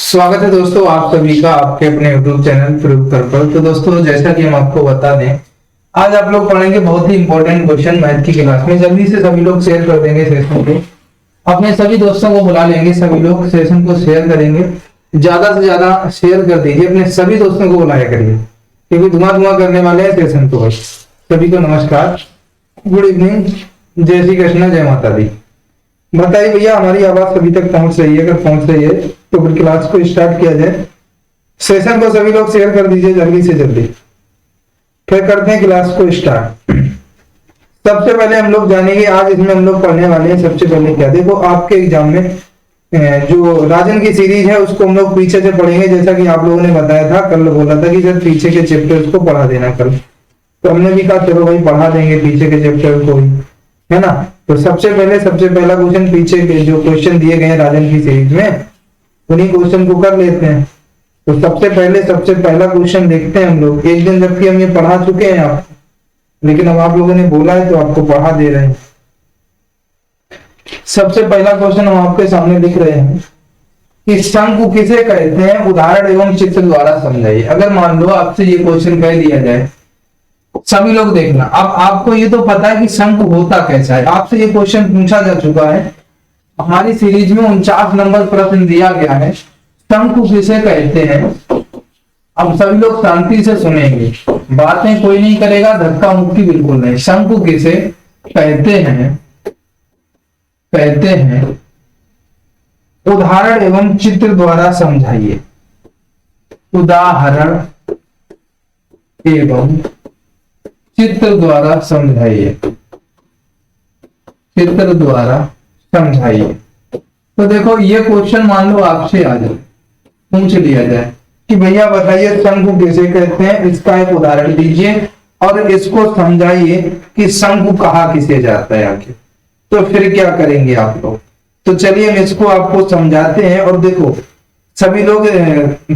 स्वागत है दोस्तों आप सभी का आपके अपने YouTube चैनल प्रयोग पर। तो दोस्तों जैसा कि हम आपको बता दें, आज आप लोग पढ़ेंगे बहुत ही इंपॉर्टेंट क्वेश्चन मैथ की क्लास में। जल्दी से सभी लोग शेयर कर देंगे सेशन को, अपने सभी दोस्तों को बुला लेंगे, सभी लोग सेशन को शेयर करेंगे। ज्यादा से ज्यादा शेयर कर दीजिए, अपने सभी दोस्तों को बुलाया करिए क्योंकि धुआं करने वाले हैं सेशन को। सभी को नमस्कार, गुड इवनिंग, जय श्री कृष्ण, जय माता दी। बताइए भैया हमारी आवाज सभी तक पहुंच रही है? अगर पहुंच रही है तो फिर क्लास को स्टार्ट किया जाए। सेशन को सभी लोग शेयर कर दीजिए जल्दी से जल्दी, फिर करते हैं क्लास को स्टार्ट। सबसे पहले हम लोग जानेंगे आज इसमें हम लोग पढ़ने वाले हैं। सबसे पहले क्या, देखो आपके एग्जाम में जो राजन की सीरीज है उसको हम लोग पीछे से पढ़ेंगे। जैसा कि आप लोगों ने बताया था, कल बोला था कि सर पीछे के चैप्टर्स को पढ़ा देना कल, तो हमने भी कहा चलो भाई पढ़ा देंगे पीछे के चैप्टर को ही, है ना। तो सबसे पहला क्वेश्चन पीछे के जो क्वेश्चन दिए गए हैं राजन की सीरीज में, उन्हीं क्वेश्चन को कर लेते हैं। तो सबसे पहला क्वेश्चन देखते हैं हम लोग। एक दिन जबकि हम ये पढ़ा चुके हैं आपको, लेकिन अब आप लोगों ने बोला है तो आपको पढ़ा दे रहे हैं। सबसे पहला क्वेश्चन हम आपके सामने लिख रहे हैं कि शंकु किसे कहते हैं, उदाहरण एवं चित्र द्वारा समझाइए। अगर मान लो आपसे ये क्वेश्चन कह दिया जाए, सभी लोग देखना, अब आपको ये तो पता है कि शंकु होता कैसा है, आपसे ये क्वेश्चन पूछा जा चुका है। हमारी सीरीज में 49 नंबर प्रश्न दिया गया है, शंकु किसे कहते हैं। अब सभी लोग शांति से सुनेंगे, बातें कोई नहीं करेगा, धक्का मुक्की बिल्कुल नहीं। शंकु किसे कहते हैं, उदाहरण एवं चित्र द्वारा समझाइए। उदाहरण एवं चित्र द्वारा समझाइए, चित्र द्वारा समझाइए। तो देखो ये क्वेश्चन मान लो आपसे आ जाए, पूछ लिया जाए कि भैया बताइए शंकु किसे कहते हैं, इसका एक उदाहरण दीजिए और इसको समझाइए कि शंकु कहा किसे जाता है आखिर। तो फिर क्या करेंगे आप लोग? तो चलिए हम इसको आपको समझाते हैं। और देखो सभी लोग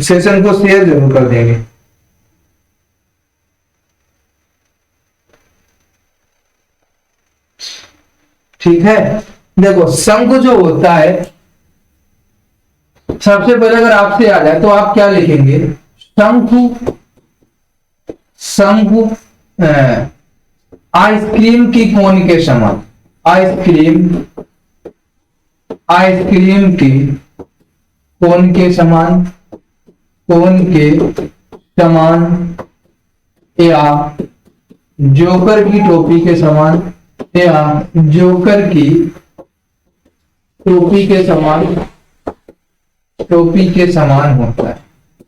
सेशन को शेयर जरूर कर देंगे। ठीक है, देखो शंकु जो होता है, सबसे पहले अगर आपसे आ जाए तो आप क्या लिखेंगे, शंकु आइसक्रीम की कोन के समान, आइसक्रीम की कोन के समान, या जोकर की टोपी के समान, या जोकर की टोपी के समान होता है।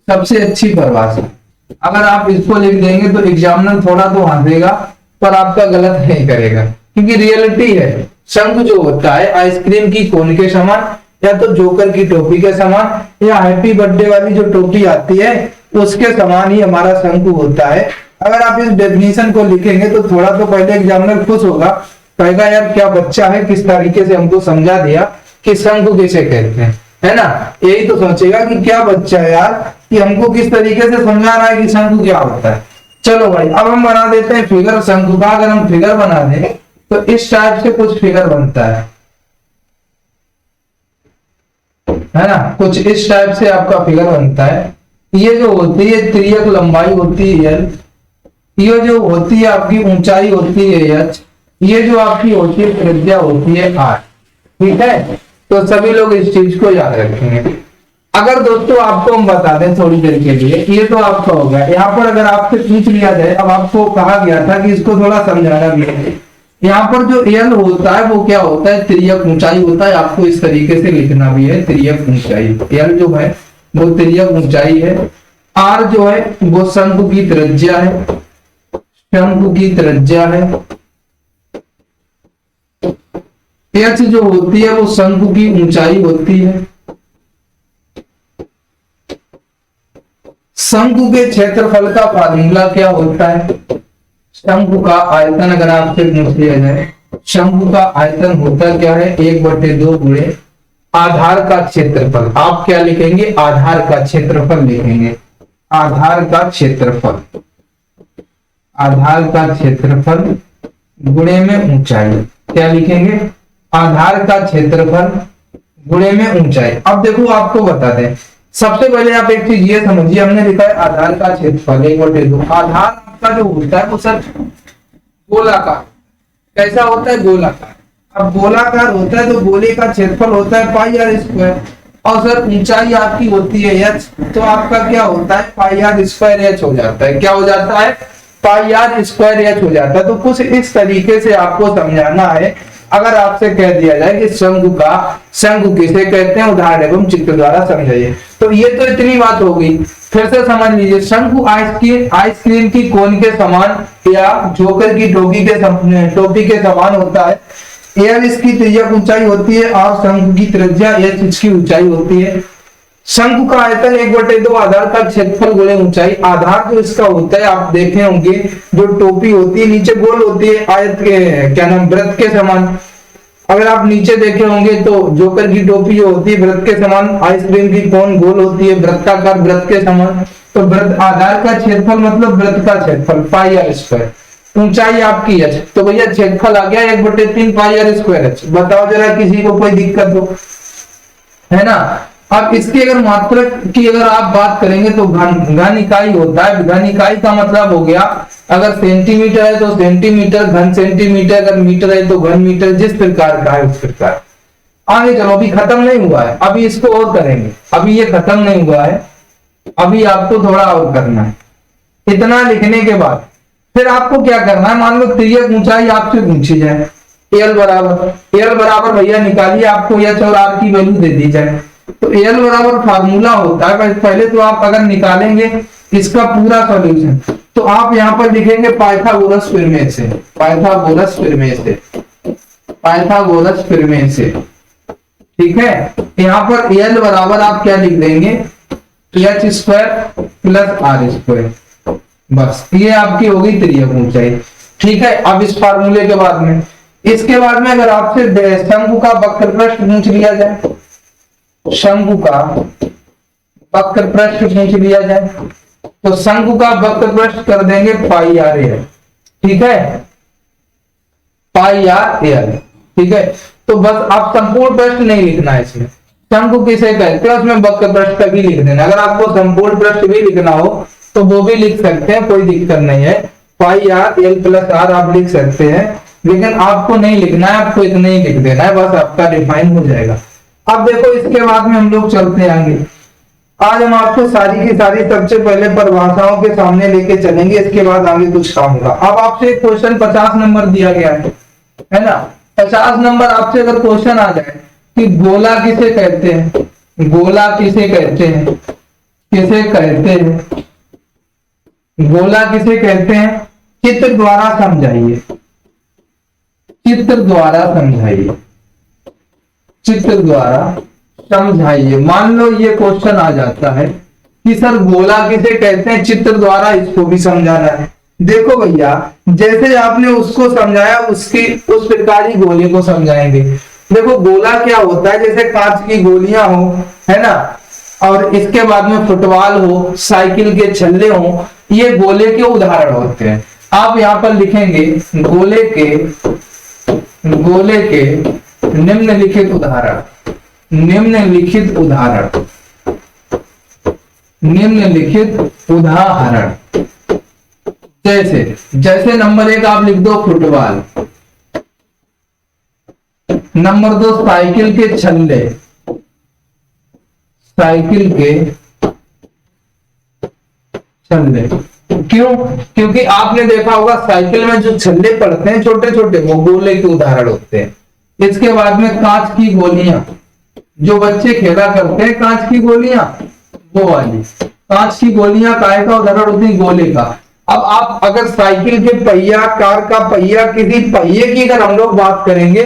सबसे अच्छी परिभाषा। अगर आप इसको लिख देंगे तो एग्जामिनर थोड़ा तो हंसेगा पर आपका गलत नहीं करेगा, क्योंकि रियलिटी है। शंकु जो होता है आइसक्रीम की कोन के समान, या तो जोकर की टोपी के समान, या हैप्पी बर्थडे वाली जो टोपी आती है उसके समान ही हमारा शंकु होता है। अगर आप इस डेफिनेशन को लिखेंगे तो थोड़ा तो पहले एग्जामिनर खुश होगा, कहेगा यार क्या बच्चा है, किस तरीके से हमको समझा दिया कि शंकु किसे कहते हैं, है ना। यही तो सोचेगा कि क्या बच्चा है यार, कि हमको किस तरीके से समझा रहा है कि शंकु क्या होता है। चलो भाई अब हम बना देते हैं फिगर शंकु का। अगर हम फिगर बना दें तो इस टाइप से कुछ फिगर बनता है ना, कुछ इस टाइप से आपका फिगर बनता है। ये जो होती है तिर्यक लंबाई होती है L, ये जो होती है आपकी ऊंचाई होती है H, ये जो आपकी होती है त्रिज्या होती है R। ठीक है, तो सभी लोग इस चीज को याद रखेंगे। अगर दोस्तों आपको हम बता दें थोड़ी देर के लिए, ये तो आपका हो गया। यहाँ पर अगर आपसे पूछ लिया जाए, अब आपको कहा गया था कि इसको थोड़ा समझाना भी है। यहाँ पर जो L होता है वो क्या होता है, तिर्यक ऊंचाई होता है। आपको इस तरीके से लिखना भी है, तिर्यक ऊंचाई। L जो है वो तिर्यक ऊंचाई है। R जो है वो शंकु की त्रिज्या है, शंकु की त्रिज्या है। H जो होती है वो शंकु की ऊंचाई होती है। शंकु के क्षेत्रफल का फार्मूला क्या होता है, शंकु का आयतन अगर आपसे पूछ लिया जाए, शंकु का आयतन होता क्या है, 1/2 गुणे आधार का क्षेत्रफल। आप क्या लिखेंगे, आधार का क्षेत्रफल लिखेंगे। आधार का क्षेत्रफल, आधार का क्षेत्रफल गुणे में ऊंचाई। क्या लिखेंगे, आधार का क्षेत्रफल गुणे में ऊंचाई। अब देखो आपको बता दें सबसे पहले आप एक चीज ये समझिए, हमने लिखा है आधार का क्षेत्रफल 1/2। आधार आपका जो होता है वो सर गोलाकार, कैसा होता है? गोलाकार। अब गोलाकार होता है तो गोले का क्षेत्रफल होता है पाई आर स्क्वायर, और सर ऊंचाई आपकी होती है h, तो आपका क्या होता है? पाई आर स्क्वायर h हो जाता है। क्या हो जाता है? पाई आर स्क्वायर h हो जाता है। तो कुछ इस तरीके से आपको समझाना है। अगर आपसे कह दिया जाए कि शंकु किसे कहते हैं, उदाहरण एवं चित्र द्वारा समझाइए, तो ये तो इतनी बात हो गई। फिर से समझ लीजिए, शंकु आइसक्रीम की कोन के समान या जोकर की टोपी के समान होता है। एल इसकी त्रिज्या ऊंचाई होती है और शंकु की त्रिज्या एच इसकी ऊंचाई होती है। शंकु का आयतन 1/2 आधार का क्षेत्रफल गुणे ऊंचाई। आधार जो इसका होता है आप देखे होंगे, जो टोपी होती है नीचे गोल होती है, आयत के क्या नाम, वृत्त के समान। अगर आप नीचे देखे होंगे तो जोकर की टोपी जो होती है वृत्त के समान, आइसक्रीम की कोन गोल होती है वृत्ताकार, वृत्त के समान। तो वृत्त आधार का क्षेत्रफल मतलब वृत्त का क्षेत्रफल पाई आर स्क्वायर, ऊंचाई आपकी h, तो भैया क्षेत्रफल आ गया 1/3 पाई आर स्क्वायर h। बताओ जरा किसी को कोई दिक्कत हो, है ना? अब इसकी अगर मात्रक की अगर आप बात करेंगे तो घन इकाई होता है। घन इकाई का मतलब हो गया, अगर सेंटीमीटर है तो सेंटीमीटर, घन सेंटीमीटर, अगर मीटर है तो घन मीटर, जिस प्रकार का है उस प्रकार। आगे चलो, अभी खत्म नहीं हुआ है, अभी इसको और करेंगे। अभी ये खत्म नहीं हुआ है, अभी आपको थोड़ा और करना है। इतना लिखने के बाद फिर आपको क्या करना है? मान लो तिर्यक ऊंचाई आपसे पूछी जाए, एल बराबर भैया निकालिए, आपको एच और आर की वैल्यू दे दी जाए, तो एल बराबर फार्मूला होता है। पहले तो आप अगर निकालेंगे इसका पूरा सॉल्यूशन, तो आप यहाँ पर लिखेंगे पाइथागोरस प्रमेय से, पाइथागोरस प्रमेय से, ठीक है। यहाँ पर एल बराबर आप क्या लिख देंगे? H square plus R square, बस ये आपकी होगी तिर्यक ऊंचाई, ठीक है। अब इस फार्मूले के बाद में, इसके बाद में अगर आपसे शंकु का वक्र पृष्ठ पूछ लिया जाए, शंकु का वक्र पृष्ठ पूछ लिया जाए, तो शंकु का वक्र पृष्ठ कर देंगे पाई आर एल, ठीक है, पाई आर एल, ठीक है। तो बस आप संपूर्ण पृष्ठ नहीं लिखना है इसमें, शंकु किसे कहते हैं उसमें वक्र पृष्ठ भी लिख देना। अगर आपको संपूर्ण पृष्ठ भी लिखना हो तो वो भी लिख सकते हैं, कोई दिक्कत नहीं है। पाई आर एल प्लस आर आप लिख सकते हैं, लेकिन आपको नहीं लिखना है, आपको इतना ही लिख देना है, बस आपका डिफाइन हो जाएगा। अब देखो इसके बाद में हम लोग चलते हैं आगे। आज हम आपको सारी की सारी सबसे पहले परिभाषाओं के सामने लेके चलेंगे, इसके बाद आगे कुछ काम होगा। अब आपसे एक क्वेश्चन 50 नंबर दिया गया है ना? 50 नंबर आपसे अगर क्वेश्चन आ जाए कि गोला किसे कहते हैं, गोला किसे कहते हैं, किसे कहते हैं, गोला किसे कहते हैं, चित्र द्वारा समझाइए, चित्र द्वारा समझाइए, चित्र द्वारा समझाइए। मान लो ये क्वेश्चन आ जाता है कि सर गोला किसे कहते हैं, चित्र द्वारा इसको भी समझाना है। देखो भैया, जैसे आपने उसको समझाया उसकी उस प्रकार ही गोले को समझाएंगे। देखो गोला क्या होता है, जैसे कांच की गोलियां हो, है ना, और इसके बाद में फुटबॉल हो, साइकिल के छल्ले हो, ये गोले के उदाहरण होते हैं। आप यहाँ पर लिखेंगे गोले के निम्नलिखित उदाहरण, निम्नलिखित उदाहरण, निम्नलिखित उदाहरण। जैसे नंबर 1 आप लिख दो फुटबॉल, नंबर 2 साइकिल के छल्ले, साइकिल के छल्ले। क्यों? क्योंकि आपने देखा होगा साइकिल में जो छल्ले पड़ते हैं छोटे छोटे, वो गोले के उदाहरण होते हैं। इसके बाद में कांच की गोलियां, जो बच्चे खेला करते हैं कांच की गोलियां, वो वाली कांच की गोलियां काय का उदाहरण होती है? गोले का। अब आप अगर साइकिल के पहिया, कार का पहिया, किसी पहिए की अगर हम लोग बात करेंगे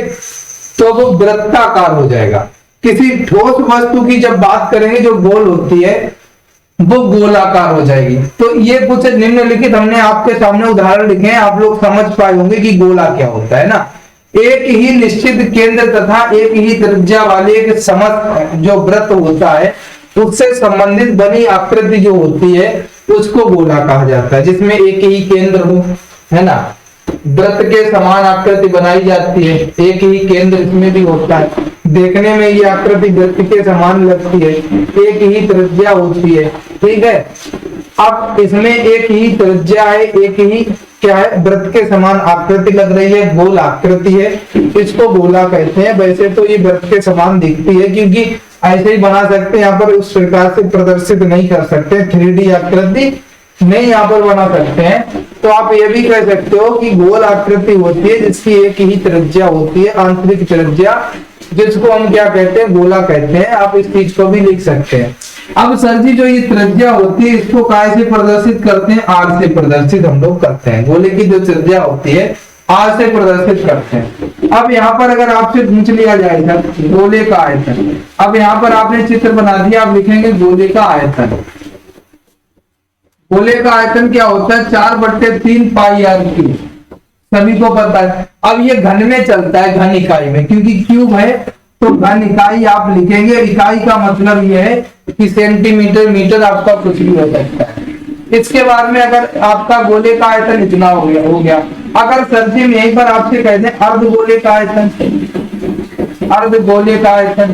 तो वो वृत्ताकार हो जाएगा। किसी ठोस वस्तु की जब बात करेंगे जो गोल होती है वो गोलाकार हो जाएगी। तो ये कुछ निम्नलिखित हमने आपके सामने उदाहरण लिखे हैं, आप लोग समझ पाए होंगे कि गोला क्या होता है ना। एक ही निश्चित केंद्र तथा एक ही त्रिज्या वाले एक समस्त जो वृत्त होता है उससे संबंधित बनी आकृति जो होती है उसको गोला कहा जाता है, जिसमें एक ही केंद्र हो, है ना, वृत्त के समान आकृति बनाई जाती है, एक ही केंद्र इसमें भी होता है। देखने में ये आकृति वृत्त के समान लगती है, एक ही त्रिज्या होती है, ठीक है। अब इसमें एक ही त्रिज्या है, एक ही क्या है, वृत्त के समान आकृति लग रही है, गोल आकृति है, इसको गोला कहते हैं। वैसे तो ये वृत्त के समान दिखती है, क्योंकि ऐसे ही बना सकते हैं, यहाँ पर उस प्रकार से प्रदर्शित नहीं कर सकते, 3D आकृति नहीं यहाँ पर बना सकते हैं। तो आप ये भी कह सकते हो कि गोल आकृति होती है जिसकी एक ही त्रिज्या होती है, आंतरिक त्रिज्या, जिसको हम क्या कहते हैं, गोला कहते हैं। आप इस चीज को भी लिख सकते हैं। अब सर जी जो ये त्रिज्या होती है इसको काय से प्रदर्शित करते हैं, आर से प्रदर्शित हम लोग करते हैं। गोले की जो त्रिज्या होती है आर से प्रदर्शित करते हैं। अब यहाँ पर अगर आपसे पूछ लिया जाए सर गोले का आयतन, अब यहाँ पर आपने चित्र बना दिया, आप लिखेंगे गोले का आयतन। गोले का आयतन क्या होता है, 4/3 पाई आर क्यूब, सभी को पता है। अब ये घन में चलता है, घन इकाई में, क्योंकि क्यूब है तो घन इकाई आप लिखेंगे। इकाई का मतलब ये है कि सेंटीमीटर, मीटर, आपका कुछ भी हो सकता है। इसके बाद में अगर आपका गोले का आयतन इतना हो गया। अगर सर जी यहीं पर आपसे कह दें अर्ध गोले का आयतन, अर्ध गोले का आयतन,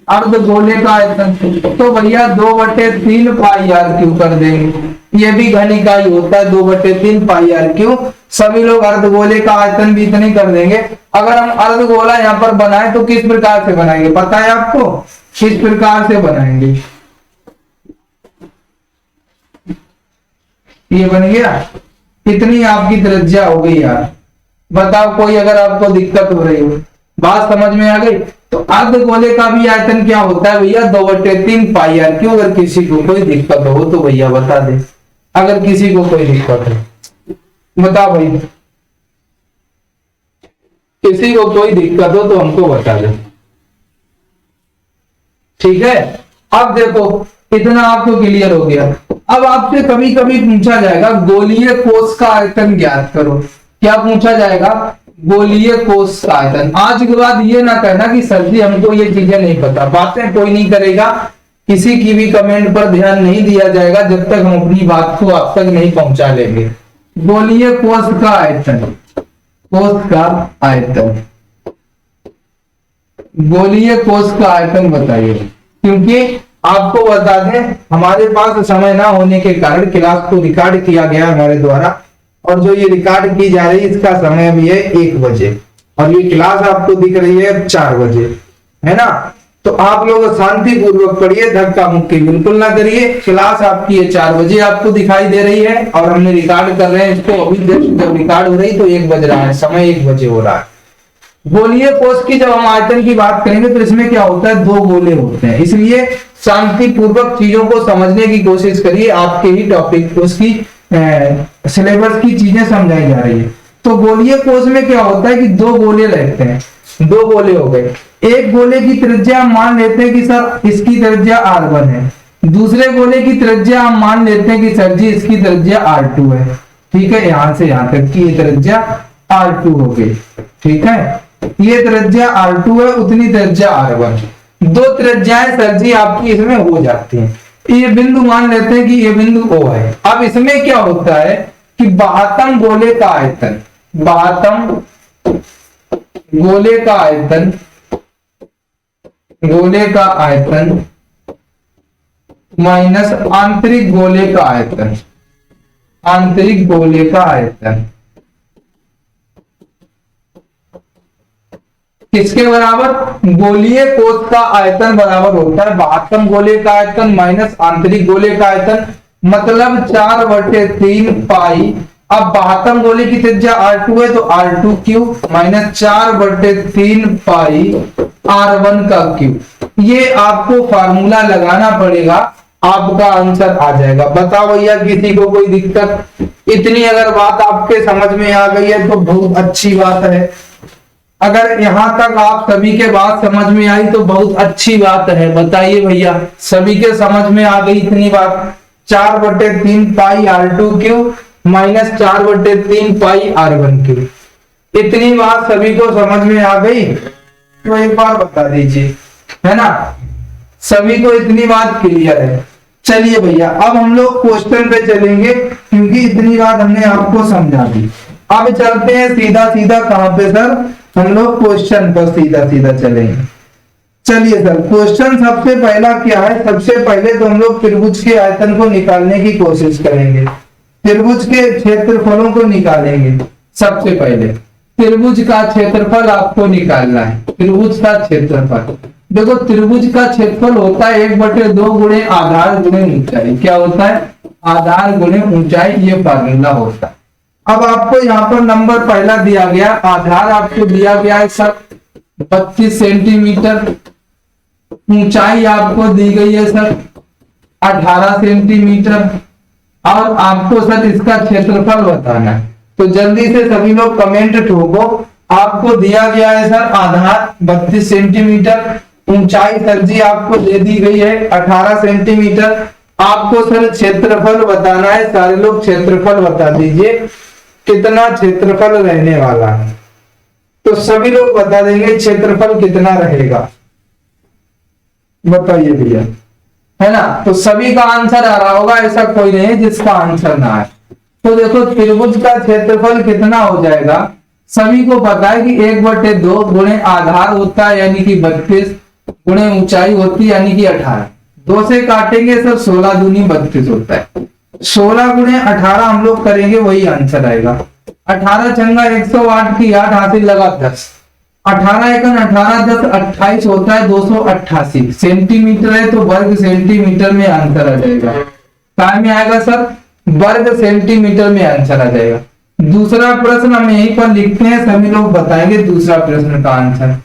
अर्ध गोले का आयतन, तो भैया 2/3 पाई आर क्यूब कर देंगे। ये भी घन इकाई होता है, 2/3 पाई आर क्यूब। सभी लोग अर्ध गोले का आयतन भी इतने कर देंगे। अगर हम अर्ध गोला यहाँ पर बनाए तो किस प्रकार से बनाएंगे पता है आपको, किस प्रकार से बनाएंगे, ये बन गया, इतनी आपकी त्रिज्या हो गई यार। बताओ कोई अगर आपको दिक्कत हो रही हो, बात समझ में आ गई। तो अर्ध गोले का भी आयतन क्या होता है भैया, 2/3 पाई आर क्यूब। अगर किसी को कोई दिक्कत हो तो भैया बता दे, अगर किसी को कोई दिक्कत है बताओ भाई, किसी को कोई दिक्कत हो तो हमको बता दे, ठीक है। अब देखो इतना आपको क्लियर हो गया। अब आपसे कभी कभी पूछा जाएगा गोलीय कोष का आयतन ज्ञात करो। क्या पूछा जाएगा, गोलीय कोष का आयतन। आज के बाद ये ना कहना कि सर जी हमको ये चीजें नहीं पता, बातें कोई नहीं करेगा, किसी की भी कमेंट पर ध्यान नहीं दिया जाएगा जब तक हम अपनी बात को आप तक नहीं पहुंचा लेंगे। गोलीय कोष का आयतन, कोष का आयतन, गोलीय कोष का आयतन बताइए। क्योंकि आपको बता दें हमारे पास समय ना होने के कारण क्लास को रिकॉर्ड किया गया हमारे द्वारा, और जो ये रिकॉर्ड की जा रही है इसका समय भी है 1 बजे, और ये क्लास आपको दिख रही है 4 बजे, है ना। तो आप लोग शांति पूर्वक पढ़िए, धक्का मुक्की बिल्कुल ना करिए। क्लास आपकी है 4 बजे आपको दिखाई दे रही है, और हमने रिकॉर्ड कर रहे हैं इसको अभी। जब रिकॉर्ड हो रही तो 1 बज रहा है, समय 1 बजे हो रहा है। गोलीय कोष की जब हम आयतन की बात करेंगे तो इसमें क्या होता है, 2 गोले होते हैं, इसलिए शांति पूर्वक चीजों को समझने की कोशिश करिए। आपके ही टॉपिक उसकी सिलेबस की चीजें समझाई जा रही है। तो गोलीय कोष में क्या होता है कि 2 गोले रहते हैं, 2 गोले हो गए। एक गोले की त्रिज्या हम मान लेते हैं कि सर इसकी त्रिज्या r1 है, दूसरे गोले की त्रिज्या हम मान लेते हैं कि सर जी इसकी त्रिज्या r2 है, ठीक है। यहां से यहां तक की ये त्रिज्या r2 हो गई, ठीक है। ये त्रिज्या r2 है, उतनी त्रिज्या r1। 2 त्रिज्याएं सर जी आपकी इसमें हो जाती हैं। ये बिंदु मान लेते हैं कि ये बिंदु O है। अब इसमें क्या होता है कि 72 गोले का आयतन, 72 गोले का आयतन, गोले का आयतन माइनस आंतरिक गोले का आयतन, आंतरिक गोले का आयतन किसके बराबर, गोलीय कोष का आयतन बराबर होता है 72 गोले का आयतन माइनस आंतरिक गोले का आयतन, मतलब 4/3 पाई। अब 72 गोले की त्रिज्या r2 है तो r2 क्यूब माइनस 4/3 पाई r1 का क्यूब। ये आपको फार्मूला लगाना पड़ेगा, आपका आंसर आ जाएगा। बताओ भैया किसी को कोई दिक्कत, इतनी अगर बात आपके समझ में आ गई है तो बहुत अच्छी बात है। अगर यहां तक आप सभी के बात समझ में आई तो बहुत अच्छी बात है। बताइए भैया सभी के समझ में आ गई इतनी बात, 4/3 पाई r2 क्यूब माइनस 4/3 पाई r1 क्यूब, इतनी बात सभी को समझ में आ गई तो एक बार बता दीजिए, है ना। सभी को इतनी बात क्लियर है। चलिए भैया अब हम लोग क्वेश्चन पे चलेंगे, क्योंकि इतनी बात हमने आपको समझा दी। अब चलते हैं सीधा सीधा कहां पे सर, हम लोग क्वेश्चन पर सीधा सीधा चलेंगे। चलिए सर, क्वेश्चन सबसे पहला क्या है, सबसे पहले तो हम लोग त्रिभुज के आयतन को निकालने की कोशिश करेंगे, त्रिभुज के क्षेत्रफलों को निकालेंगे। सबसे पहले त्रिभुज का क्षेत्रफल आपको निकालना है, त्रिभुज का क्षेत्रफल। देखो त्रिभुज का क्षेत्रफल होता है 1/2 गुणे आधार गुणे ऊंचाई। क्या होता है? आधार गुणे ऊंचाई, ये फार्मूला होता है। अब आपको यहाँ पर नंबर पहला दिया गया, आधार आपको दिया गया है सर 32 सेंटीमीटर, ऊंचाई आपको दी गई है सर 18 सेंटीमीटर, और आपको सर इसका क्षेत्रफल बताना है। तो जल्दी से सभी लोग कमेंट ठोको। आपको दिया गया है सर आधार 32 सेंटीमीटर, ऊंचाई सर जी आपको दे दी गई है 18 सेंटीमीटर, आपको सर क्षेत्रफल बताना है। सारे लोग क्षेत्रफल बता दीजिए कितना क्षेत्रफल रहने वाला है। तो सभी लोग बता देंगे क्षेत्रफल कितना रहेगा, बताइए भैया, है ना। तो सभी का आंसर आ रहा होगा, ऐसा कोई नहीं है जिसका आंसर ना आए। तो देखो त्रिभुज का क्षेत्रफल कितना हो जाएगा, सभी को पता है कि 1/2 गुणे आधार होता है यानी कि 32 गुणे ऊंचाई होती है यानी कि 18। 2 से काटेंगे सर 16 दूनी 32 होता है। 16 गुणे 18 हम लोग करेंगे, वही आंसर आएगा। 18 चंगा 108 की 8 हासिल लगा 10, 18 एकन 18 10 28 होता है 288 सेंटीमीटर है, तो वर्ग सेंटीमीटर में आंसर आ जाएगा। काय में आएगा सर? वर्ग सेंटीमीटर में आंसर आ जाएगा। दूसरा प्रश्न हम यहीं पर लिखते हैं, सभी लोग बताएंगे दूसरा प्रश्न का आंसर।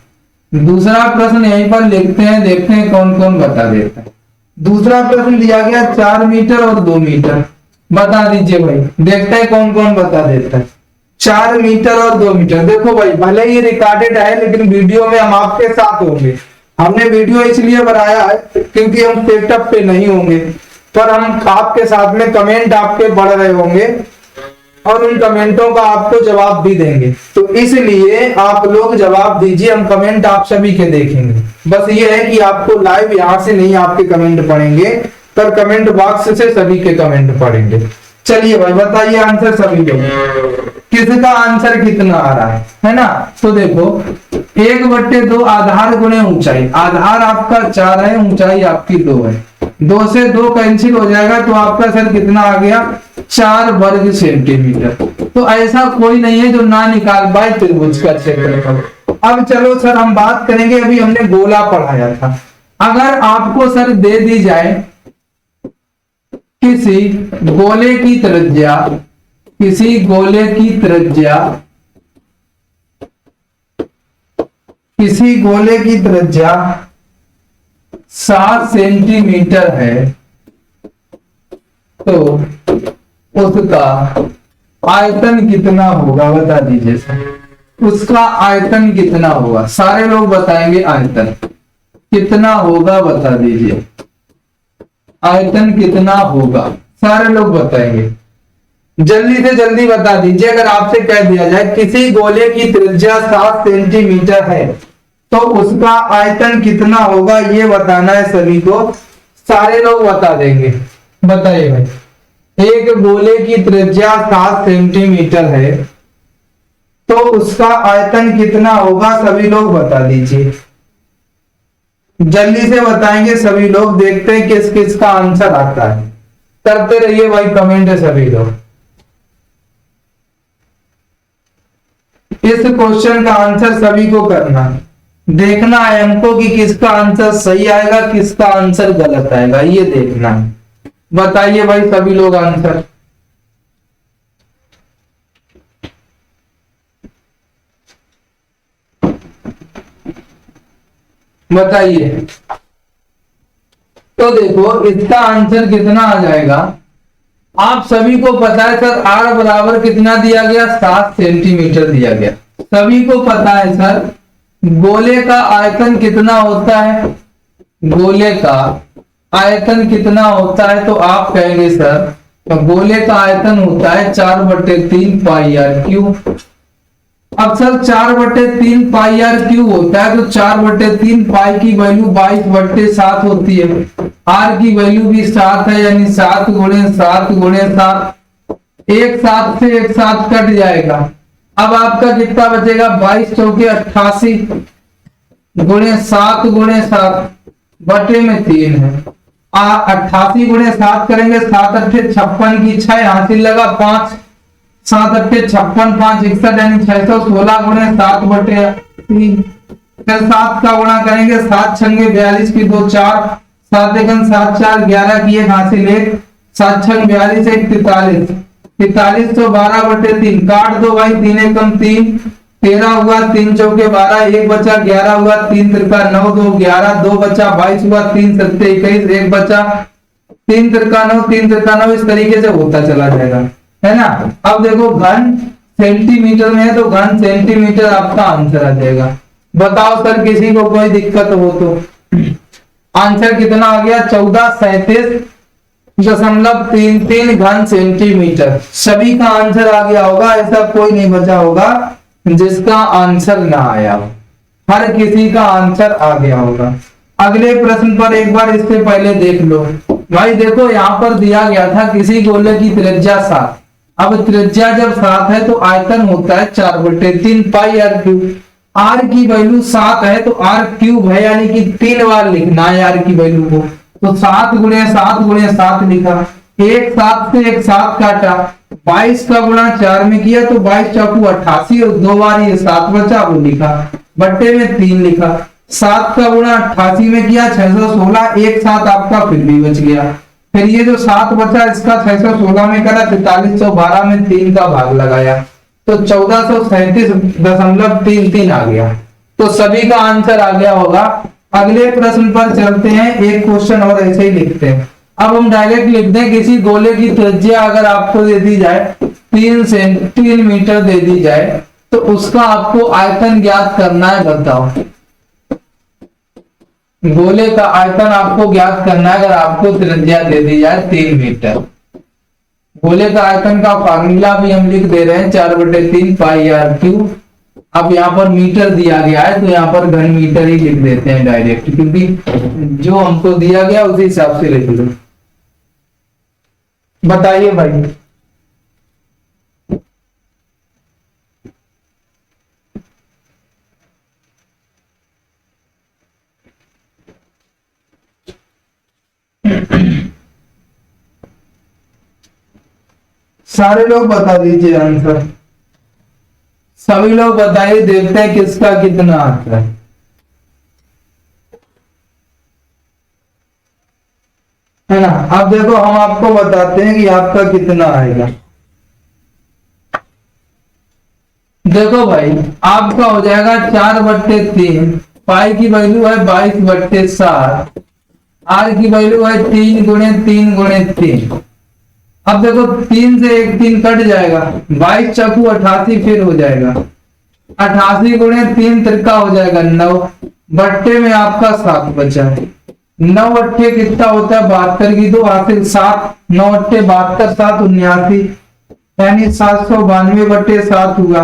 दूसरा प्रश्न यहीं पर लिखते हैं, देखते हैं कौन कौन बता देता है। दूसरा प्रश्न दिया गया 4 मीटर और 2 मीटर, बता दीजिए भाई, देखते हैं कौन कौन बता देता है। 4 मीटर और 2 मीटर, देखो भाई भले ही रिकॉर्डेड है लेकिन वीडियो में हम आपके साथ होंगे। हमने वीडियो इसलिए बनाया है क्योंकि हम सेटअप पे नहीं होंगे, पर हम आपके साथ में कमेंट आपके बढ़ रहे होंगे और उन कमेंटों का आपको जवाब भी देंगे। तो इसलिए आप लोग जवाब दीजिए, हम कमेंट आप सभी के देखेंगे। बस ये है कि आपको लाइव यहां से नहीं आपके कमेंट पढ़ेंगे, पर कमेंट बॉक्स से सभी के कमेंट पढ़ेंगे। चलिए भाई बताइए आंसर सभी लोग, किसका आंसर कितना आ रहा है ना। तो देखो 1/2 आधार गुणे ऊंचाई, आधार आपका 4 है, ऊंचाई आपकी 2 है, 2 से 2 कैंसिल हो जाएगा, तो आपका सर कितना आ गया 4 वर्ग सेंटीमीटर। तो ऐसा कोई नहीं है जो ना निकाल पाए त्रिभुज का क्षेत्रफल। अब चलो सर हम बात करेंगे, अभी हमने गोला पढ़ाया था। अगर आपको सर दे दी जाए किसी गोले की त्रिज्या, किसी गोले की त्रिज्या, किसी गोले की त्रिज्या 7 सेंटीमीटर है, तो उसका आयतन कितना होगा, बता दीजिए सर। उसका आयतन कितना होगा, सारे लोग बताएंगे आयतन कितना होगा, बता दीजिए आयतन कितना होगा, सारे लोग बताएंगे। जल्दी से जल्दी बता दीजिए। अगर आपसे कह दिया जाए किसी गोले की त्रिज्या 7 सेंटीमीटर है तो उसका आयतन कितना होगा, ये बताना है सभी को। सारे लोग बता देंगे, बताइए भाई। एक गोले की त्रिज्या 7 सेंटीमीटर है तो उसका आयतन कितना होगा, सभी लोग बता दीजिए। जल्दी से बताएंगे सभी लोग, देखते हैं किस किस का आंसर आता है। करते रहिए भाई कमेंट है सभी लोग। इस क्वेश्चन का आंसर सभी को करना, देखना है हमको कि किसका आंसर सही आएगा किसका आंसर गलत आएगा, ये देखना है। बताइए भाई सभी लोग आंसर। बताइए। तो देखो इसका आंसर कितना आ जाएगा, आप सभी को पता है सर r बराबर कितना दिया गया, 7 सेंटीमीटर दिया गया। सभी को पता है सर गोले का आयतन कितना होता है, गोले का आयतन कितना होता है, तो आप कहेंगे सर गोले का आयतन होता है 4/3 पाई आर क्यूब। अब सर 4/3 पाई आर क्यूब होता है, तो 4/3 पाई की वैल्यू 22/7 होती है, आर की वैल्यू भी 7 है, यानी 7 गुणे 7 गुणे 7, एक 7 से एक 7 कट जाएगा, अब आपका कितना बचेगा, 22 चौके 88 गुणे 7 गुणे 7 बटे में 3 है। 88 गुणे 7 करेंगे, 7 अट्ठे 56 की 6 यहाँ से लगा 5, 7 अट्ठे 56, 5 61 यानी 616 गुणे 7 बटे 3। फिर 7 का गुणा करेंगे, 7 छंगे 42 की 2 4, 7 एकम 7 4 11 की एक हासिल 1, 7 छंग 42 1 43, 43 तो 12 बटे 3 काट दो भाई, 3 एकम 3 13 हुआ, 3 चौके 12 1 बचा, 11 हुआ, 3 तिरका 9 2 11 2 बचा, 22 हुआ, 3 सत्ते 21 1 बचा, 3 तिरका 9 3 तिरका 9 इस तरीके से होता चला जाएगा, है ना। अब देखो घन सेंटीमीटर में है तो घन सेंटीमीटर आपका आंसर आ जाएगा। बताओ सर किसी को कोई दिक्कत हो तो। आंसर कितना आ गया, 1437.33 घन सेंटीमीटर। सभी का आंसर आ गया होगा, ऐसा कोई नहीं बचा होगा जिसका आंसर ना आया हो, हर किसी का आंसर आ गया होगा। अगले प्रश्न पर एक बार इससे पहले देख लो भाई, देखो यहाँ पर दिया गया था किसी गोले की त्रिज्या 7। अब त्रिज्या जब 7 है तो आयतन होता है 4/3 पाई आर क्यूब। आर की वैल्यू 7 है तो आर क्यूब है, यानी कि 3 बार लिखना है आर की वैल्यू को। तो 7 गुणे 7 गुणे 7 लिखा, एक 7 से एक 7 काटा, 22 का गुणा 4 में किया तो 22 चाकू 88 और 2 बार ये 7 बचा वो लिखा, बट्टे में 3 लिखा। 7 का गुणा 88 में किया 616, एक 7 आपका फिर भी बच गया। फिर ये जो 7 बचा इसका 616 में करा, 4312 में 3 का भाग लगाया तो 1437.33 आ गया। तो सभी का आंसर आ गया होगा। अगले प्रश्न पर चलते हैं, एक क्वेश्चन और ऐसे ही लिखते हैं। अब हम डायरेक्ट लिख दें, किसी गोले की त्रिज्या अगर आपको दे दी जाए 3 मीटर दे दी जाए तो उसका आपको आयतन ज्ञात करना है। बताओ, गोले का आयतन आपको ज्ञात करना है अगर आपको त्रिज्या दे दी जाए 3 मीटर। गोले का आयतन का फार्मूला भी हम लिख दे रहे हैं 4/3 पाई आर क्यूब। अब यहाँ पर मीटर दिया गया है तो यहाँ पर घन मीटर ही लिख देते हैं डायरेक्ट, क्योंकि जो हमको दिया गया उसी हिसाब से लिख लो। बताइए भाई, सारे लोग बता दीजिए आंसर, सभी लोग बताइए, देखते हैं किसका कितना आता है ना। अब देखो हम आपको बताते हैं कि आपका कितना आएगा। देखो भाई, आपका हो जाएगा 4/3, पाई की वैल्यू है 22/7, आर की वैल्यू है 3 गुणे 3 गुणे 3। अब देखो 3 से एक 3 कट जाएगा, 22 चाकू 88 फिर हो जाएगा, 88 गुणे 3 तिरका हो जाएगा 9, बट्टे में आपका 7 बचा है। 9 अट्ठे कितना होता है 72 की 2 हासिल 7, 9 अट्ठे 72 7 79 यानी 792/7 हुआ,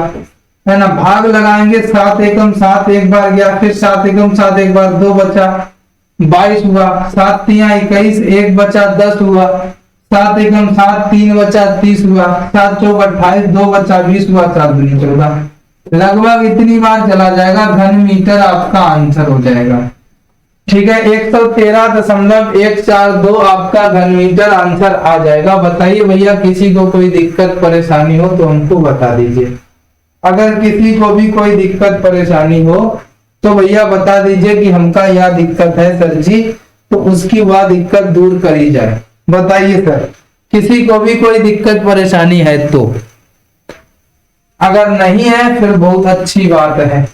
है ना। भाग लगाएंगे, 7 एकम 7 एक बार गया, फिर 7 एकम 7 एक बार 2 बचा, 22 हुआ, 7 तिया 21 एक बचा 10 हुआ, 7 एकम 7 3 बचा 30 हुआ, 7 चौक 28 2 बचा 20 हुआ, 7 दूनी 14। लगभग इतनी बार चला जाएगा, घन मीटर आपका आंसर हो जाएगा। ठीक है, 113.142 आपका घन मीटर आंसर आ जाएगा। बताइए भैया, किसी को कोई दिक्कत परेशानी हो तो हमको बता दीजिए। अगर किसी को भी कोई दिक्कत परेशानी हो तो भैया बता दीजिए कि हमका यह दिक्कत है सर जी, तो उसकी वह दिक्कत दूर करी जाए। बताइए सर, किसी को भी कोई दिक्कत परेशानी है तो, अगर नहीं है फिर बहुत अच्छी बात है।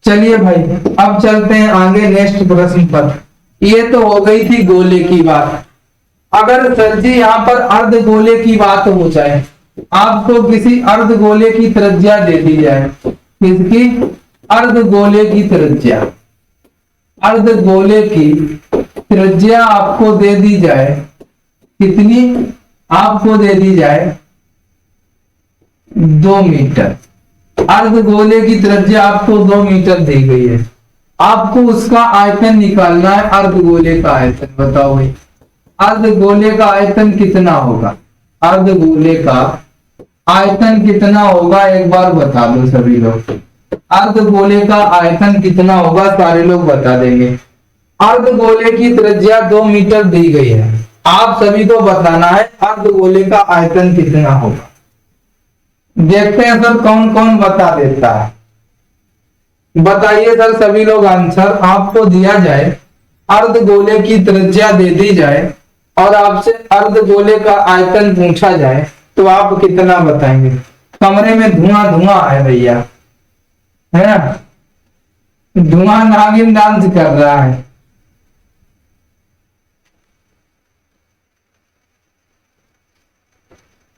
चलिए भाई, अब चलते हैं आगे नेक्स्ट प्रश्न पर। ये तो हो गई थी गोले की बात। अगर सर जी यहाँ पर अर्ध गोले की बात हो जाए, आपको किसी अर्ध गोले की त्रिज्या दे दी जाए, किसकी? अर्ध गोले की त्रिज्या, अर्ध गोले की त्रिज्या आपको दे दी जाए, कितनी? आपको दे दी जाए 2 मीटर। अर्ध गोले की त्रिज्या आपको 2 मीटर दी गई है, आपको उसका आयतन निकालना है। अर्ध गोले का आयतन बताओ भाई, अर्ध गोले का आयतन कितना होगा? अर्ध गोले का आयतन कितना होगा एक बार बता दो सभी लोग। अर्धगोले का आयतन कितना होगा सारे लोग बता देंगे। अर्धगोले की त्रिज्या 2 मीटर दी गई है, आप सभी को बताना है अर्धगोले का आयतन कितना होगा। देखते हैं सर कौन कौन बता देता है। बताइए सर सभी लोग आंसर। आपको दिया जाए अर्धगोले की त्रिज्या दे दी जाए और आपसे अर्धगोले का आयतन पूछा जाए तो आप कितना बताएंगे। कमरे में धुआं धुआं है भैया, है ना, धुआं नागिन डांस कर रहा है।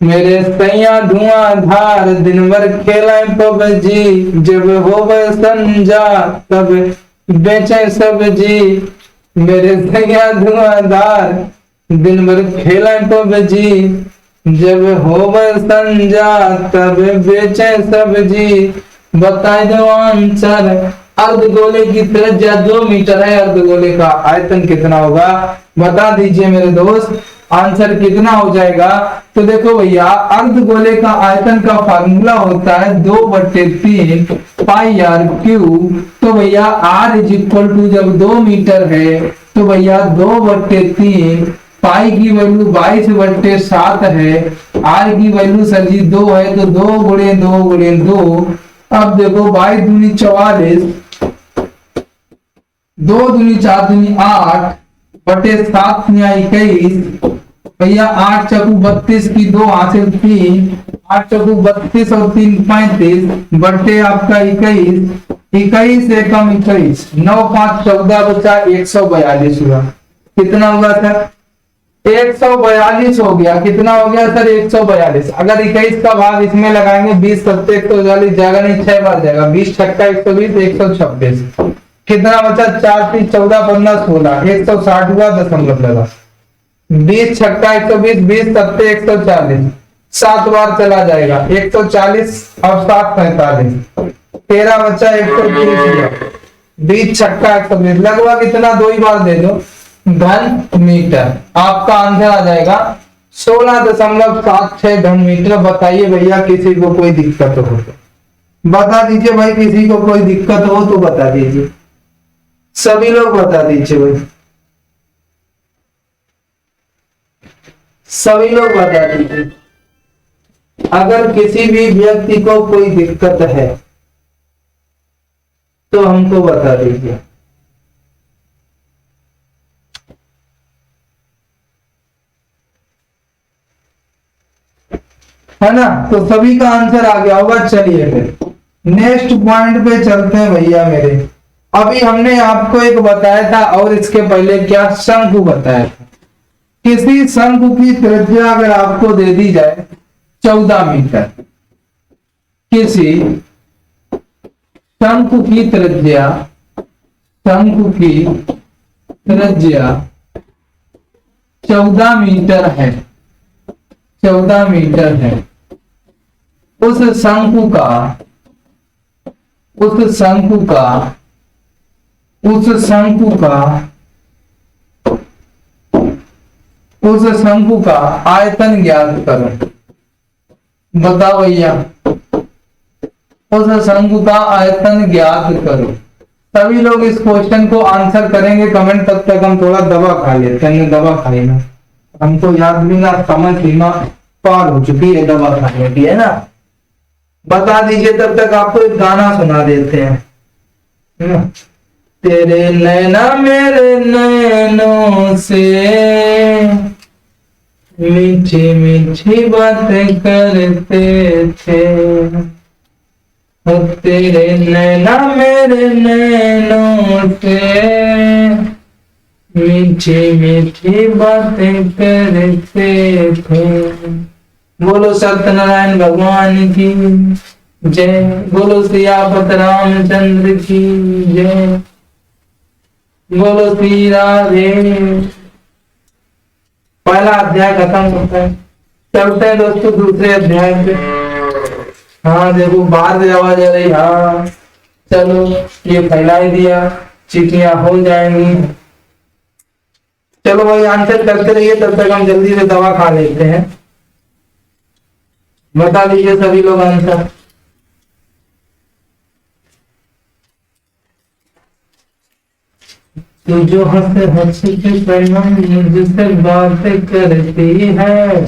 मेरे सैया धुआंधार दिन भर खेला पबजी, जब हो संजा तब बेचे सब्जी। मेरे सैया धुआंधार दिन भर खेला पबजी, जब हो संजा तब बेचे सब्जी। बताए दो आंसर। अर्धगोले की त्रिज्या 2 मीटर है, अर्धगोले का आयतन कितना होगा बता दीजिए मेरे दोस्त। आंसर कितना हो जाएगा तो देखो भैया, अर्धगोले का आयतन का फार्मूला होता है 2/3 पाई आर क्यूब। तो भैया आर इज इक्वल टू जब 2 मीटर है तो भैया 2/3 पाई की वैल्यू 22/7 है, आर की वैल्यू सर जी 2 है तो 2 गुणे 2 गुणे 2। अब देखो 22 दूनी 44, 2 दूनी 4 दूनी 8 बटे 7 21। भैया 8 चकू 32 की 2 हासिल 3, 8 चकू 32 और 3 35 बटे आपका 21, 21 एकम 21, 9 5 14 बचा 142 हुआ। कितना हुआ सर 142 हो गया। कितना हो गया सर 142। अगर 21 का भाग इसमें लगाएंगे 20 सत्ते 140 जाएगा नहीं 6 बार जाएगा, 20 छक्का 120 126। कितना बचा 4 3 14 15 16 160 हुआ, दशमलव लगा। 20 छक्का 120 20 सत्ते 140, 7 बार चला जाएगा 140 और 7 45, 13 बचा 130 हुआ। 20 छक्का 120 लगभग इतना 2 ही बार दे दो घन मीटर। आपका आंसर आ जाएगा 16.76 घन मीटर। बताइए भैया किसी को कोई दिक्कत हो तो बता दीजिए भाई, किसी को कोई दिक्कत हो तो बता दीजिए, सभी लोग बता दीजिए भाई, सभी लोग बता दीजिए। अगर किसी भी व्यक्ति को कोई दिक्कत है तो हमको बता दीजिए। है ना, तो सभी का आंसर आ गया होगा। चलिए फिर नेक्स्ट पॉइंट पे चलते हैं भैया मेरे। अभी हमने आपको एक बताया था और इसके पहले क्या शंकु बताया था। किसी शंकु की त्रिज्या अगर आपको दे दी जाए 14 मीटर, किसी शंकु की त्रिज्या 14 मीटर है, 14 मीटर है। उस शंकु का आयतन ज्ञात करो। बताओ भैया, उस शंकु का आयतन ज्ञात करो। सभी लोग इस क्वेश्चन को आंसर करेंगे कमेंट। तब तक हम थोड़ा दवा खा लेते हैं, दवा खाई ना, हमको याद भी ना, समय सीमा पार हो चुकी है दवा खाने की, है ना। बता दीजिए तब तक आपको एक गाना सुना देते हैं। तेरे नैना मेरे नैनों से मीठी मीठी बातें करते थे, तेरे नैना मेरे नैनों से मीठी मीठी बातें करते थे। बोलो सत्यनारायण भगवान की जय, बोलो सियापत रामचंद्र की जय, बोलो श्री राधे। पहला अध्याय खत्म होता है, चलते हैं दोस्तों दूसरे अध्याय पे। हाँ देखो बाहर से आवाज आ रही, हाँ चलो ये फैला ही दिया, चीटियां हो जाएंगी। चलो भाई आंसर करते रहिए, तब तक हम जल्दी से दवा खा लेते हैं। बता दीजिए सभी लोग आंसर। तू जो हंस हंस के सनम मुझसे बात करती है,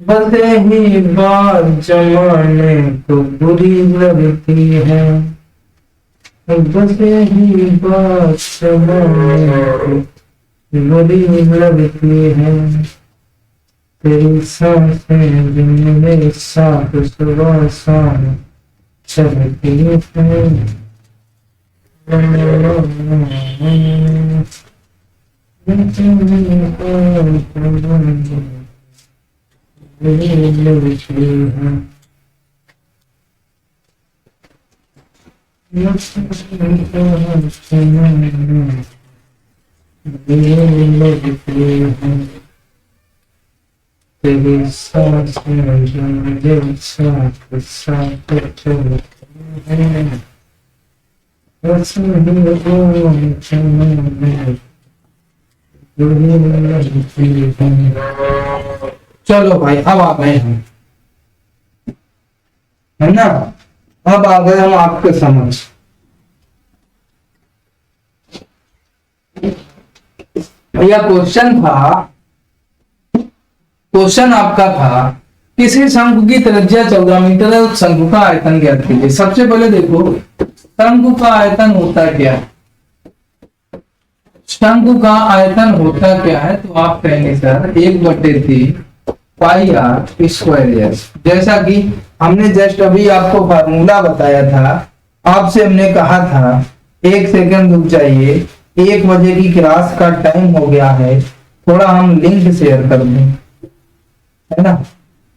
बस यही बात जमाने को बुरी लगती है, बस यही बात जमाने को बुरी लगती है। तेरी सांसें जो मेरे साथ सुबह शाम चलती है। तेरी सांसें जो मेरे साथ साथ चलती है। चलो भाई अब आ गए हम, है ना, अब आ गए हम आपके समझ। भैया क्वेश्चन था, क्वेश्चन आपका था किसी शंकु की त्रिज्या 14 मीटर है, उस शंकु का आयतन ज्ञात कीजिए। सबसे पहले देखो शंकु का आयतन होता क्या है, शंकु का आयतन होता क्या है, तो आप कहेंगे sir 1/3 pi R square S. जैसा कि हमने जस्ट अभी आपको फार्मूला बताया था, आपसे हमने कहा था 1 सेकंड रुक जाइए, 1 बजे की क्लास का टाइम हो गया है, थोड़ा हम लिंक शेयर कर दें, है ना,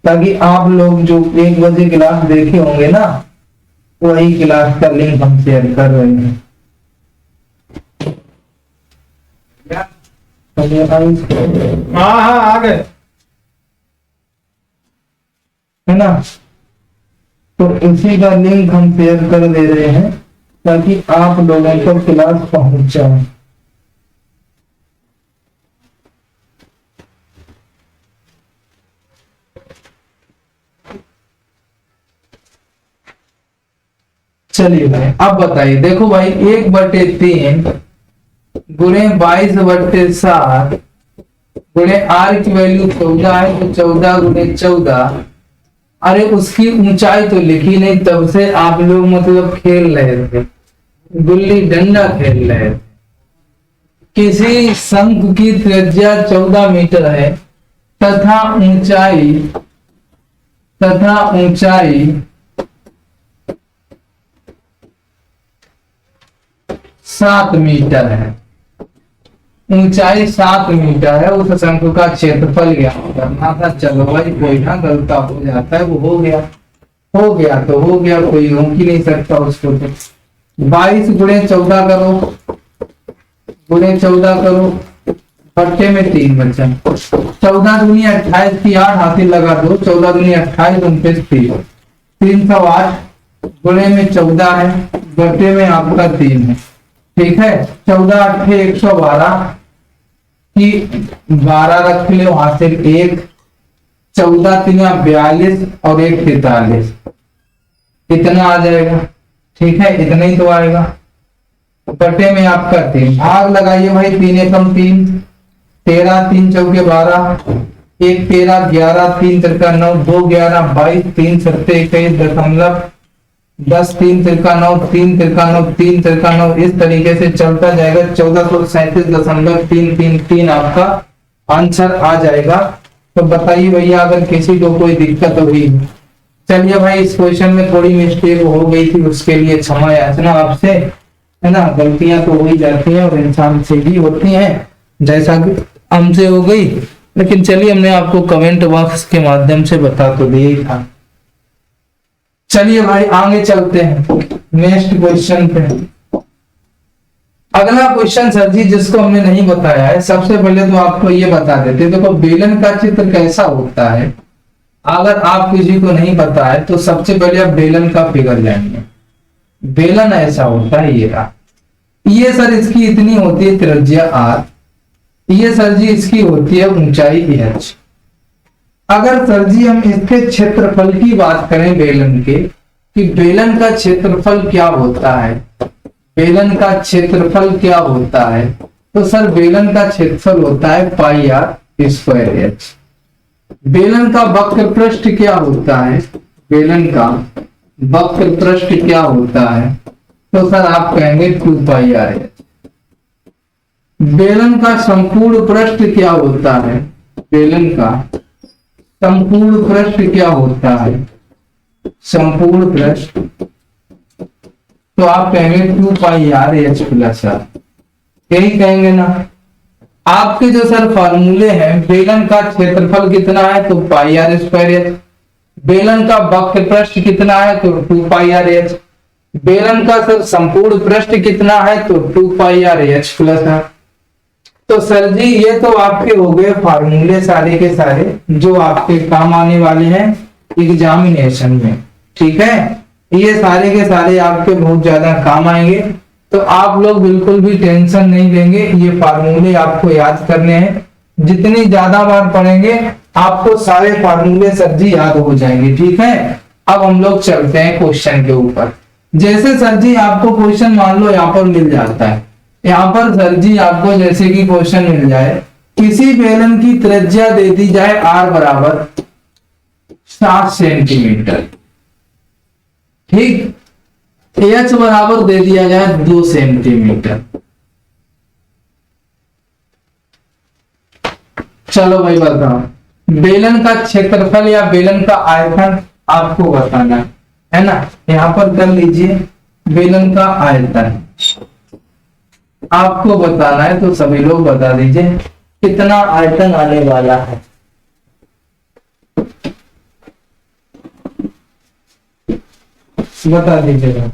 ताकि आप लोग जो 1 बजे क्लास देखे होंगे ना, वही क्लास का लिंक हम शेयर कर रहे हैं। हाँ हाँ आ गए, है ना, तो इसी का लिंक हम शेयर कर दे रहे हैं ताकि आप लोगों को क्लास पहुंच जाए। चलिए भाई अब बताइए, देखो भाई 1/3 गुणे 22/7 गुणे आर की वैल्यू 14 है, तो 14 गुणे 14। अरे उसकी ऊंचाई तो लिखी नहीं, तब से आप लोग मतलब खेल रहे थे, गुल्ली डंडा खेल रहे थे। किसी शंख की त्रिज्या 14 मीटर है तथा ऊंचाई 7 मीटर है, ऊंचाई 7 मीटर है, उस शंख का क्षेत्रफल ज्ञात करना था। चलो भाई कोई ना, गलता हो जाता है, वो हो गया तो हो गया, कोई रोक ही नहीं सकता उसको। तो 22 गुणे 14 करो, बट्टे में 3 बचा, 14 दूनी 28 की 8 हासिल लगा दो, 14 दूनी 28 29 308 गुणे में 14 है, बट्टे में आपका 3 है, ठीक है। 14 8 112 की 12 रख ले वहां से 1, 14 3 42 और 1 43, इतना आ जाएगा, ठीक है, इतना ही तो आएगा। बटे में आपका 3, भाग लगाइए भाई, 3 एकम 3, 13 3 चौके 12, 1 13 11 3 तिरका 9 2 11 22 3 सत्ते 21 10 3 तिरका 9 3 तिरका 9 3 तिरका 9, इस तरीके से चलता जाएगा। 1437.333 आपका आंसर आ जाएगा। तो बताइए भैया अगर किसी को कोई दिक्कत हुई। चलिए भाई इस क्वेश्चन में थोड़ी मिस्टेक हो गई थी, उसके लिए क्षमा याचना आपसे, है ना, गलतियां तो हो ही जाती हैं और इंसान से भी होती हैं, जैसा कि हमसे हो गई, लेकिन चलिए हमने आपको कमेंट बॉक्स के माध्यम से बता तो दिया ही था। चलिए भाई आगे चलते हैं नेक्स्ट क्वेश्चन पे। अगला क्वेश्चन सर जी जिसको हमने नहीं बताया है, सबसे पहले तो आपको ये बता देते हैं, देखो बेलन का चित्र कैसा होता है, अगर आप किसी को नहीं पता है तो सबसे पहले आप बेलन का फिगर जानिए। बेलन ऐसा होता है, ये सर इसकी इतनी होती है त्रिज्या r, ये सर जी इसकी होती है ऊंचाई h, अगर सर जी हम इसके क्षेत्रफल की बात करें बेलन के, कि बेलन का क्षेत्रफल क्या होता है, बेलन का क्षेत्रफल क्या होता है, तो सर बेलन का क्षेत्रफल होता है पाई आर स्क्वायर एच। बेलन का वक्र पृष्ठ क्या होता है, बेलन का वक्र पृष्ठ क्या होता है, तो सर आप कहेंगे 2 पाई आर एच। बेलन का संपूर्ण पृष्ठ क्या होता है, बेलन का संपूर्ण पृष्ठ क्या होता है, संपूर्ण पृष्ठ, तो आप कहेंगे 2 पाई आर एच प्लस आर, यही कहेंगे ना। आपके जो सर फॉर्मूले हैं, बेलन का क्षेत्रफल कितना है तो पाई आर स्क्वायर एच, बेलन का वक्र पृष्ठ कितना है तो 2 पाई आर एच, बेलन का सर संपूर्ण पृष्ठ कितना है तो 2 पाई आर एच प्लस आर। तो सर जी ये तो आपके हो गए फार्मूले सारे के सारे जो आपके काम आने वाले हैं एग्जामिनेशन में, ठीक है। ये सारे के सारे आपके बहुत ज्यादा काम आएंगे, तो आप लोग बिल्कुल भी टेंशन नहीं लेंगे। ये फार्मूले आपको याद करने हैं, जितनी ज्यादा बार पढ़ेंगे आपको सारे फार्मूले सर जी याद हो जाएंगे, ठीक है। अब हम लोग चलते हैं क्वेश्चन के ऊपर। जैसे सर जी आपको क्वेश्चन मान लो यहाँ पर मिल जाता है, यहाँ पर सर जी आपको जैसे कि क्वेश्चन मिल जाए, किसी बेलन की त्रिज्या दे दी जाए r बराबर 7 सेंटीमीटर, ठीक, h बराबर दे दिया जाए 2 सेंटीमीटर। चलो भाई बताओ, बेलन का क्षेत्रफल या बेलन का आयतन आपको बताना है ना। यहाँ पर कर लीजिए बेलन का आयतन आपको बताना है, तो सभी लोग बता दीजिए कितना आयतन आने वाला है। बता दीजिएगा।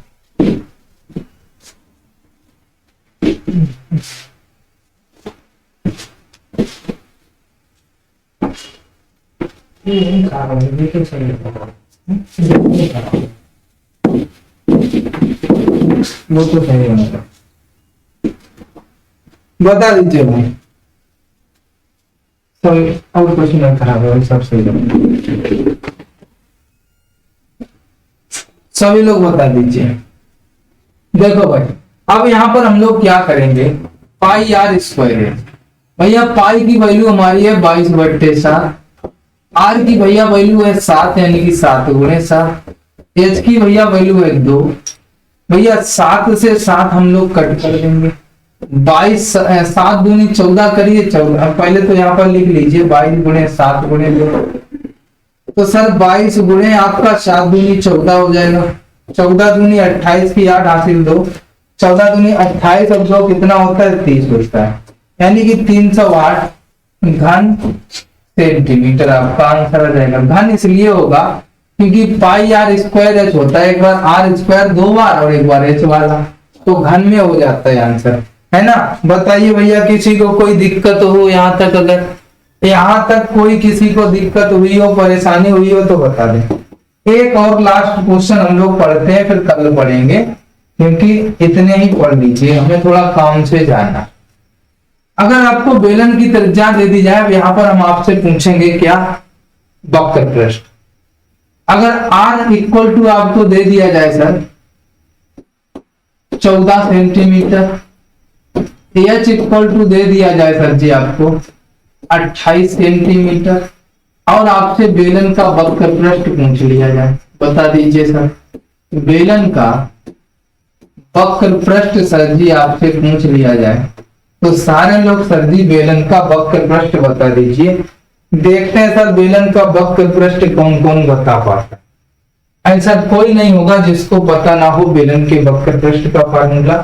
वो तो सही होगा, बता दीजिए भाई। सब और कुछ नहीं खराब है, सब सही है। सभी लोग बता दीजिए। देखो भाई, अब यहाँ पर हम लोग क्या करेंगे, पाई आर स्क्वायर है भैया, पाई की वैल्यू हमारी है 22/7, आर की भैया वैल्यू है 7 यानी कि 7 गुणे 7, एच की भैया वैल्यू है 2, भैया 7 से 7 हम लोग कट कर देंगे, 22 7 दूनी 14 करिए 14। पहले तो यहाँ पर लिख लीजिए 22 गुणे 7 गुणे 2, तो सर 22 गुणे आपका 7 दूनी 14 हो जाएगा, 14 दूनी 28 की 8 हासिल 2, 14 दूनी 28 और 2 कितना होता है 30 होता है, यानी कि 308 घन सेंटीमीटर आपका आंसर आ जाएगा। घन इसलिए होगा क्योंकि पाई आर स्क्वायर एच होता है, एक बार आर स्क्वायर 2 बार और एक बार एच वाला, तो घन में हो जाता है आंसर, है ना। बताइए भैया किसी को कोई दिक्कत हो यहाँ तक, अगर यहाँ तक कोई किसी को दिक्कत हुई हो, परेशानी हुई हो तो बता दें। एक और लास्ट क्वेश्चन हम लोग पढ़ते हैं, फिर कल पढ़ेंगे, क्योंकि इतने ही पढ़ लीजिए, हमें थोड़ा काम से जाना। अगर आपको बेलन की त्रिज्या दे दी जाए, यहाँ पर हम आपसे पूछेंगे क्या, वक्र पृष्ठ। अगर r इक्वल टू आपको दे दिया जाए sir 14 centimetre, h equal to दे दिया जाए सर जी आपको 28 सेंटीमीटर, और आपसे बेलन का वक्र पृष्ठ पूछ लिया जाए, बता दीजिए सर। बेलन का वक्र पृष्ठ सर जी आपसे पूछ लिया जाए, तो सारे लोग सर जी बेलन का वक्र पृष्ठ बता दीजिए। देखते हैं सर बेलन का वक्र पृष्ठ कौन कौन बता पाता है। ऐसा कोई नहीं होगा जिसको पता ना हो बेलन के वक्र पृष्ठ का फार्मूला।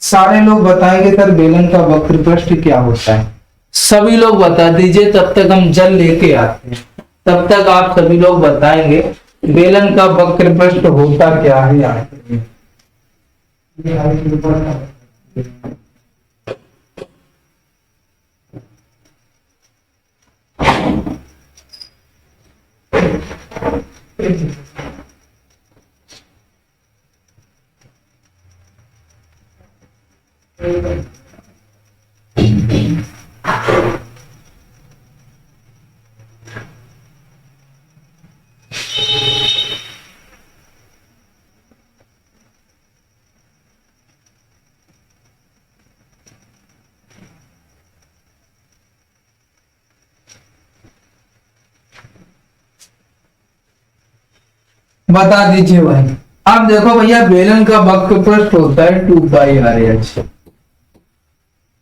सारे लोग बताएंगे सर बेलन का वक्र पृष्ठ क्या होता है, सभी लोग बता दीजिए। तब तक हम जल लेके आते हैं, तब तक आप सभी लोग बताएंगे बेलन का वक्र पृष्ठ होता क्या है। बता दीजिए भाई। अब देखो भैया, बेलन का वक्रपृष्ठ होता है 2πr/h,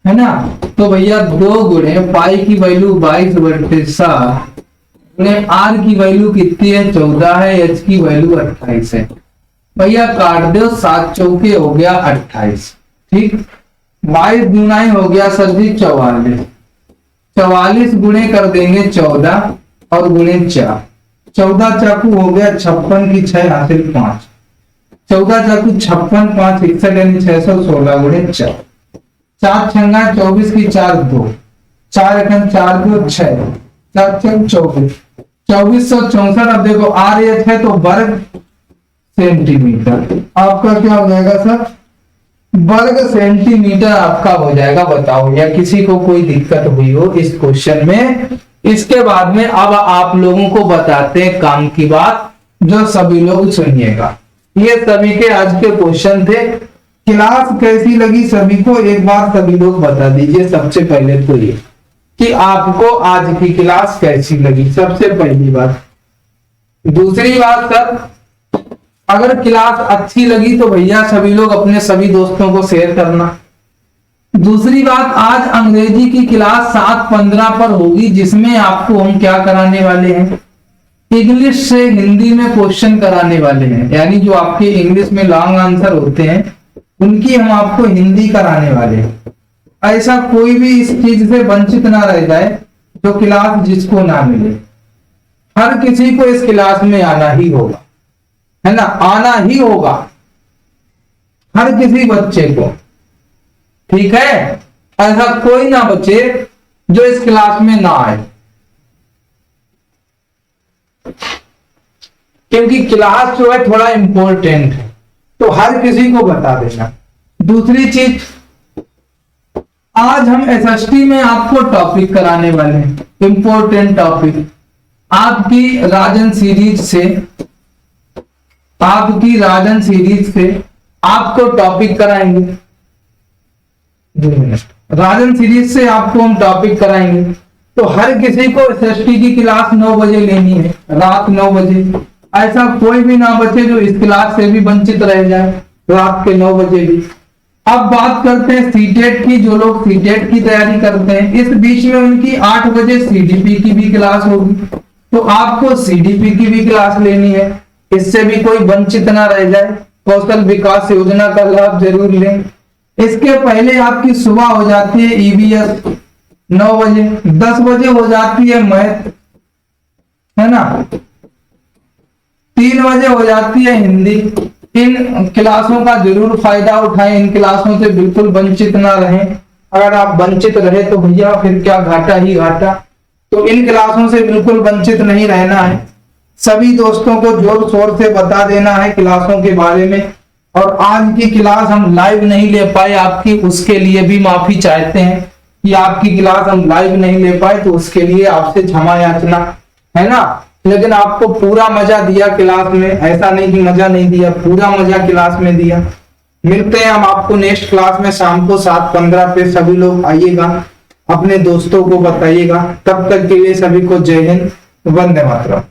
है ना। तो भैया 2 गुणे पाई की वैल्यू 22/7 गुणे आर की वैल्यू कितनी है, 14 है, एच की वैल्यू 28 है। भैया काट दो, 7 चौके हो गया 28, ठीक। 22 गुना हो गया सर जी 44, 44 गुणे कर देंगे 14 और गुणे 4, 14 चाकू हो गया 56 की 6 हासिल 5, 14 चाकू 56, 5 61 यानी 616 गुणे 4, 4 छंगा 24 की 4 2, 4 एकम 4 2 6, 4 छंग 24, 2464। अब देखो आर एच है तो वर्ग सेंटीमीटर, आपका क्या हो जाएगा सर, वर्ग सेंटीमीटर आपका हो जाएगा। बताओ या किसी को कोई दिक्कत हुई हो इस क्वेश्चन में। इसके बाद में अब आप लोगों को बताते हैं काम की बात, जो सभी लोग सुनिएगा। ये सभी के आज के क्वेश्चन थे। क्लास कैसी लगी सभी को एक बार सभी लोग बता दीजिए। सबसे पहले तो ये कि आपको आज की क्लास कैसी लगी, सबसे पहली बात। दूसरी बात सर, अगर क्लास अच्छी लगी तो भैया सभी लोग अपने सभी दोस्तों को शेयर करना। दूसरी बात, आज अंग्रेजी की क्लास 7:15 पर होगी, जिसमें आपको हम क्या कराने वाले हैं, इंग्लिश से हिंदी में क्वेश्चन कराने वाले हैं। यानी जो आपके इंग्लिश में लॉन्ग आंसर होते हैं उनकी हम आपको हिंदी कराने वाले हैं। ऐसा कोई भी इस चीज से वंचित ना रह जाए जो क्लास जिसको ना मिले। हर किसी को इस क्लास में आना ही होगा, है ना, आना ही होगा हर किसी बच्चे को, ठीक है। ऐसा कोई ना बचे जो इस क्लास में ना आए, क्योंकि क्लास जो है थोड़ा इंपॉर्टेंट है, तो हर किसी को बता देना। दूसरी चीज, आज हम एसएसटी में आपको टॉपिक कराने वाले हैं, इंपॉर्टेंट टॉपिक। आपकी राजन सीरीज से आपको टॉपिक कराएंगे। राजन सीरीज से आपको हम टॉपिक कराएंगे। तो हर किसी को एसएसटी की क्लास 9 बजे लेनी है, रात 9 बजे। ऐसा कोई भी ना बचे जो इस क्लास से भी वंचित रह जाए, रात के 9 बजे भी। अब बात करते हैं सीटेट की। जो लोग सीटेट की तैयारी करते हैं, इस बीच में उनकी 8 बजे सीडीपी की भी क्लास होगी, तो आपको सीडीपी की भी क्लास लेनी है। इससे भी कोई वंचित ना रह जाए। कौशल विकास योजना का लाभ जरूर लें। इसके पहले आपकी सुबह हो जाती है ईवीएस 9 बजे, 10 बजे हो जाती है मैथ, है ना, 3 बजे हो जाती है हिंदी। इन क्लासों का जरूर फायदा उठाएं, इन क्लासों से बिल्कुल वंचित ना रहें। अगर आप वंचित रहे तो भैया फिर क्या, घाटा ही घाटा। तो इन क्लासों से बिल्कुल वंचित नहीं रहना है। सभी दोस्तों को जोर शोर से बता देना है क्लासों के बारे में। और आज की क्लास हम लाइव नहीं ले पाए आपकी, उसके लिए भी माफी चाहते हैं कि आपकी क्लास हम लाइव नहीं ले पाए, तो उसके लिए आपसे क्षमा याचना, है ना। लेकिन आपको पूरा मजा दिया क्लास में, ऐसा नहीं कि मजा नहीं दिया, पूरा मजा क्लास में दिया। मिलते हैं हम आपको नेक्स्ट क्लास में शाम को 7:15 पे। सभी लोग आइएगा, अपने दोस्तों को बताइएगा। तब तक के लिए सभी को जय हिंद, वंदे मातरम।